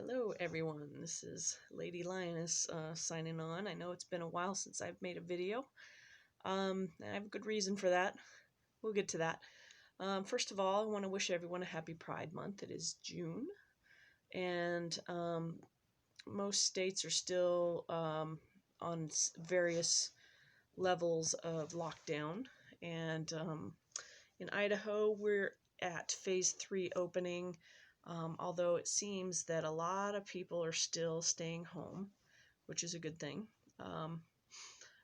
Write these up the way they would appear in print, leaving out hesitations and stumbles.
Hello everyone, this is Lady Lioness signing on. I know it's been a while since I've made a video. And I have a good reason for that. We'll get to that. First of all, I want to wish everyone a happy Pride Month. It is June, and most states are still on various levels of lockdown. And in Idaho, we're at phase 3 opening. Although it seems that a lot of people are still staying home, which is a good thing.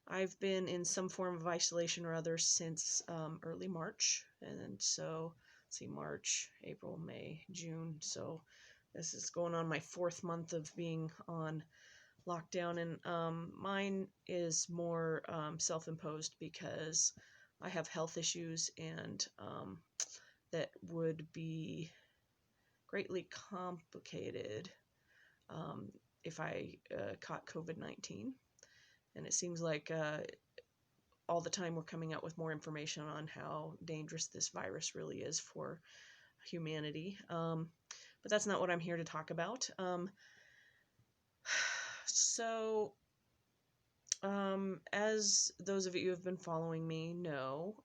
I've been in some form of isolation or other since early March, and so let's see, March, April, May, June. So this is going on my 4th month of being on lockdown, and mine is more self-imposed because I have health issues, and that would be greatly complicated if I caught COVID-19. And it seems like all the time we're coming out with more information on how dangerous this virus really is for humanity. But that's not what I'm here to talk about. As those of you who have been following me know,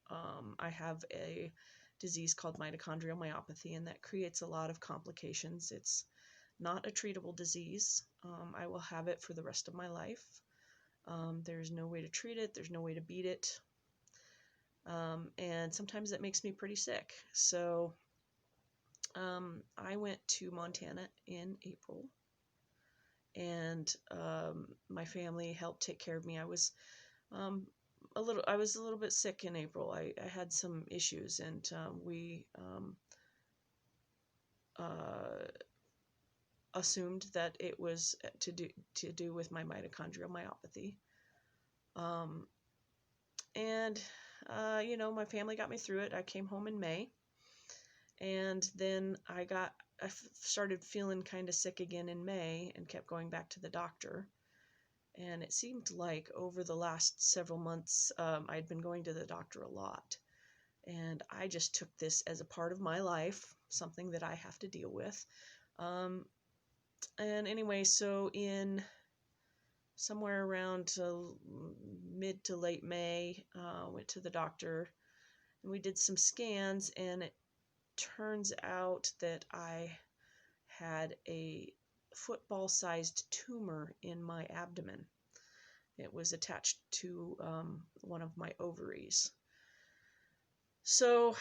I have a disease called mitochondrial myopathy, and that creates a lot of complications. It's not a treatable disease. I will have it for the rest of my life. There's no way to treat it. There's no way to beat it. And sometimes it makes me pretty sick. So I went to Montana in April, and my family helped take care of me. I was a little bit sick in April. I had some issues, and we assumed that it was to do with my mitochondrial myopathy. My family got me through it. I came home in May, and then I started feeling kind of sick again in May and kept going back to the doctor. And it seemed like over the last several months, I'd been going to the doctor a lot. And I just took this as a part of my life, something that I have to deal with. And anyway, so in somewhere around mid to late May, went to the doctor, and we did some scans, and it turns out that I had a football-sized tumor in my abdomen. It was attached to one of my ovaries. So,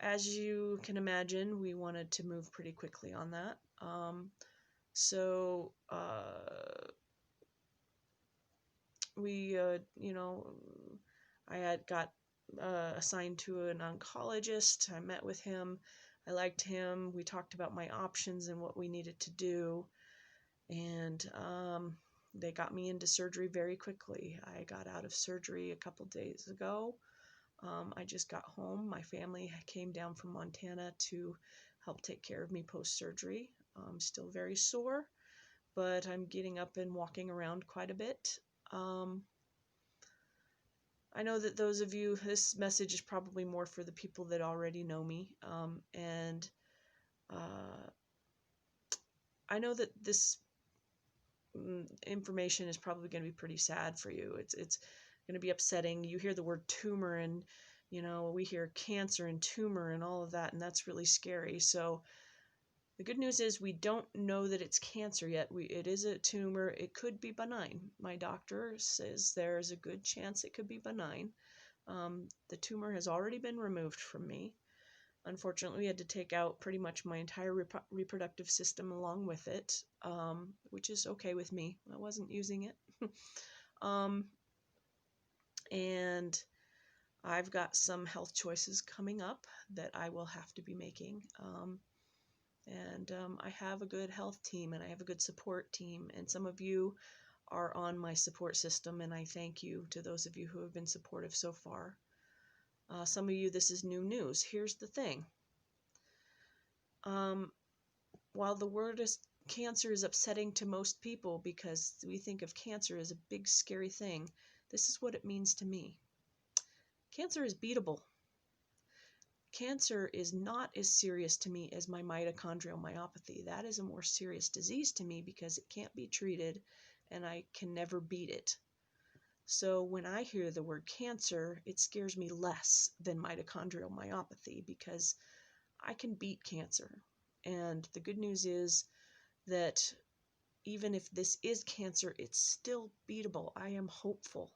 as you can imagine, we wanted to move pretty quickly on that. I had got assigned to an oncologist. I met with him. I liked him. We talked about my options and what we needed to do. And they got me into surgery very quickly. I got out of surgery a couple days ago. I just got home. My family came down from Montana to help take care of me post-surgery. I'm still very sore, but I'm getting up and walking around quite a bit. I know that those of you, this message is probably more for the people that already know me, and I know that this information is probably going to be pretty sad for you. It's going to be upsetting. You hear the word tumor, and we hear cancer and tumor and all of that, and that's really scary. So the good news is we don't know that it's cancer yet. It is a tumor. It could be benign. My doctor says there is a good chance it could be benign. The tumor has already been removed from me. Unfortunately, we had to take out pretty much my entire reproductive system along with it, which is okay with me. I wasn't using it. And I've got some health choices coming up that I will have to be making. I have a good health team, and I have a good support team, and some of you are on my support system, and I thank you to those of you who have been supportive so far. Some of you, this is new news. Here's the thing. While the word cancer is upsetting to most people because we think of cancer as a big, scary thing, this is what it means to me. Cancer is beatable. cancer is not as serious to me as my mitochondrial myopathy. That is a more serious disease to me because it can't be treated and I can never beat it. So when I hear the word cancer, it scares me less than mitochondrial myopathy because I can beat cancer. And the good news is that even if this is cancer, it's still beatable. I am hopeful.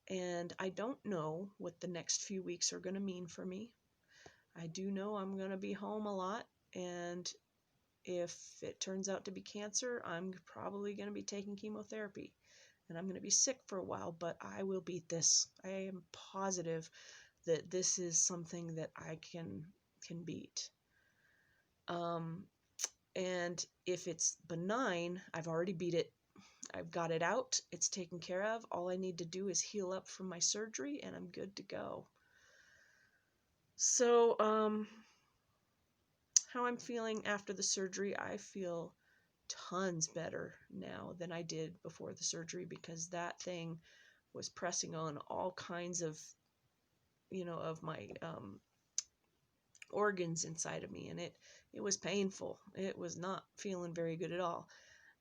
And I don't know what the next few weeks are going to mean for me. I do know I'm going to be home a lot, and if it turns out to be cancer, I'm probably going to be taking chemotherapy, and I'm going to be sick for a while, but I will beat this. I am positive that this is something that I can beat. And if it's benign, I've already beat it. I've got it out. It's taken care of. All I need to do is heal up from my surgery, and I'm good to go. So, how I'm feeling after the surgery, I feel tons better now than I did before the surgery because that thing was pressing on all kinds of, of my organs inside of me, and it was painful. It was not feeling very good at all.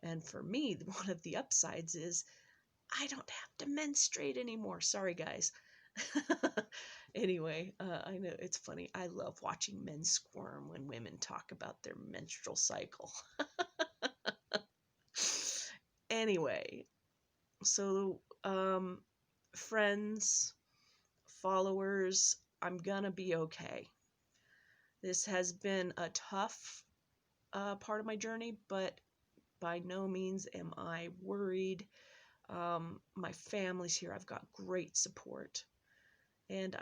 And for me, one of the upsides is I don't have to menstruate anymore. Sorry, guys. Anyway, I know it's funny. I love watching men squirm when women talk about their menstrual cycle. Anyway, so friends, followers, I'm gonna be okay. This has been a tough part of my journey, but by no means am I worried. My family's here. I've got great support. And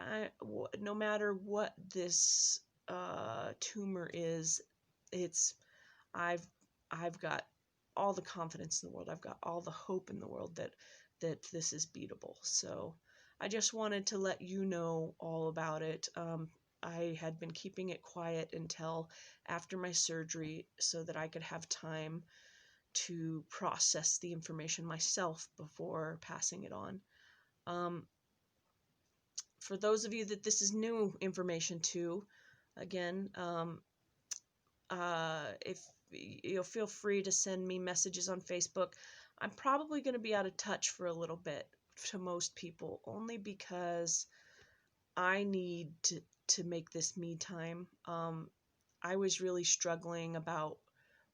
no matter what this tumor is, I've I've got all the confidence in the world. I've got all the hope in the world that this is beatable. So I just wanted to let you know all about it. I had been keeping it quiet until after my surgery so that I could have time to process the information myself before passing it on. For those of you that this is new information to, again, if you'll feel free to send me messages on Facebook. I'm probably going to be out of touch for a little bit to most people, only because I need to make this me time. I was really struggling about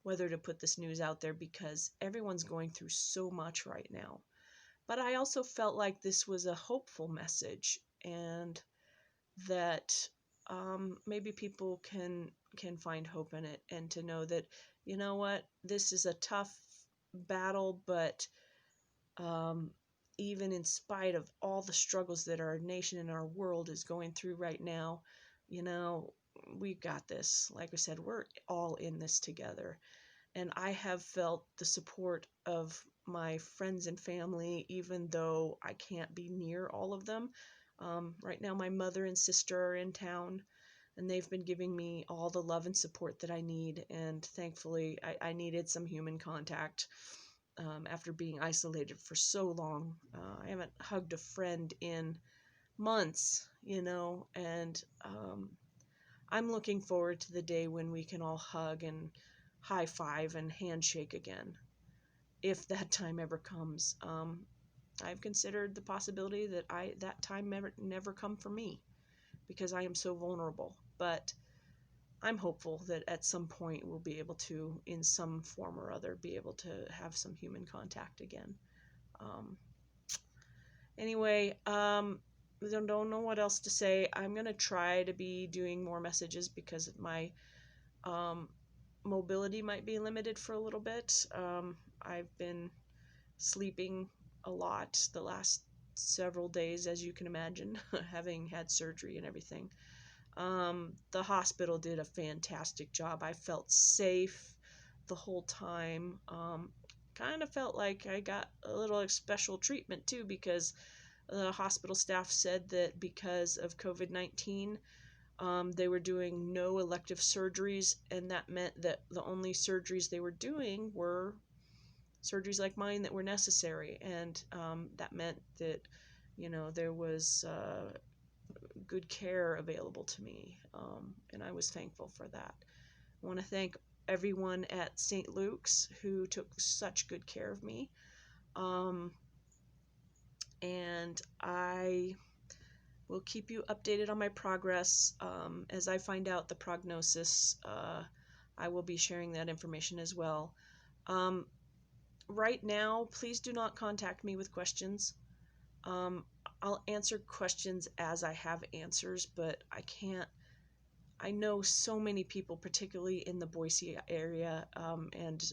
whether to put this news out there because everyone's going through so much right now. But I also felt like this was a hopeful message, and that maybe people can find hope in it, and to know that, you know what, this is a tough battle, but even in spite of all the struggles that our nation and our world is going through right now, we've got this. Like I said, we're all in this together. And I have felt the support of my friends and family, even though I can't be near all of them. Right now, my mother and sister are in town, and they've been giving me all the love and support that I need. And thankfully, I needed some human contact after being isolated for so long. I haven't hugged a friend in months, and I'm looking forward to the day when we can all hug and high five and handshake again, if that time ever comes. I've considered the possibility that that time never come for me because I am so vulnerable, but I'm hopeful that at some point we'll be able to, in some form or other, be able to have some human contact again. Anyway, don't know what else to say. I'm gonna try to be doing more messages because my mobility might be limited for a little bit. I've been sleeping a lot the last several days, as you can imagine, having had surgery and everything. The hospital did a fantastic job. I felt safe the whole time. Kind of felt like I got a little special treatment too, because the hospital staff said that because of COVID-19, they were doing no elective surgeries, and that meant that the only surgeries they were doing were surgeries like mine that were necessary. And that meant that, there was good care available to me, and I was thankful for that. I want to thank everyone at St. Luke's who took such good care of me, and I will keep you updated on my progress. As I find out the prognosis, I will be sharing that information as well. Right now, please do not contact me with questions. I'll answer questions as I have answers, but I know so many people, particularly in the Boise area, and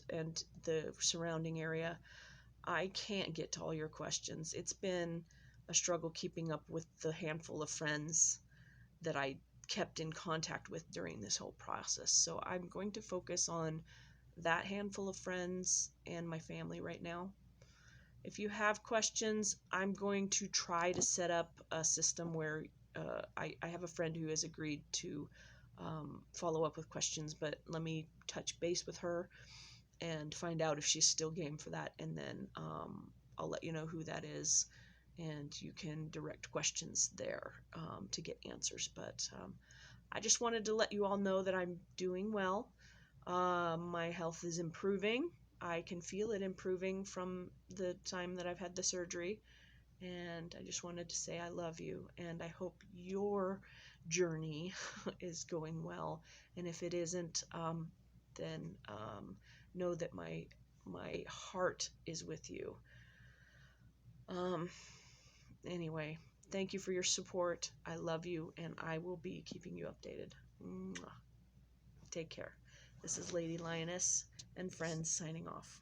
the surrounding area. I can't get to all your questions. It's been a struggle keeping up with the handful of friends that I kept in contact with during this whole process. So I'm going to focus on that handful of friends and my family right now. If you have questions, I'm going to try to set up a system where I have a friend who has agreed to follow up with questions, but let me touch base with her and find out if she's still game for that, and then I'll let you know who that is, and you can direct questions there to get answers. But I just wanted to let you all know that I'm doing well. My health is improving. I can feel it improving from the time that I've had the surgery, and I just wanted to say I love you, and I hope your journey is going well. And if it isn't, then know that my heart is with you. Anyway, thank you for your support. I love you, and I will be keeping you updated. Mwah. Take care. This is Lady Lioness and Friends signing off.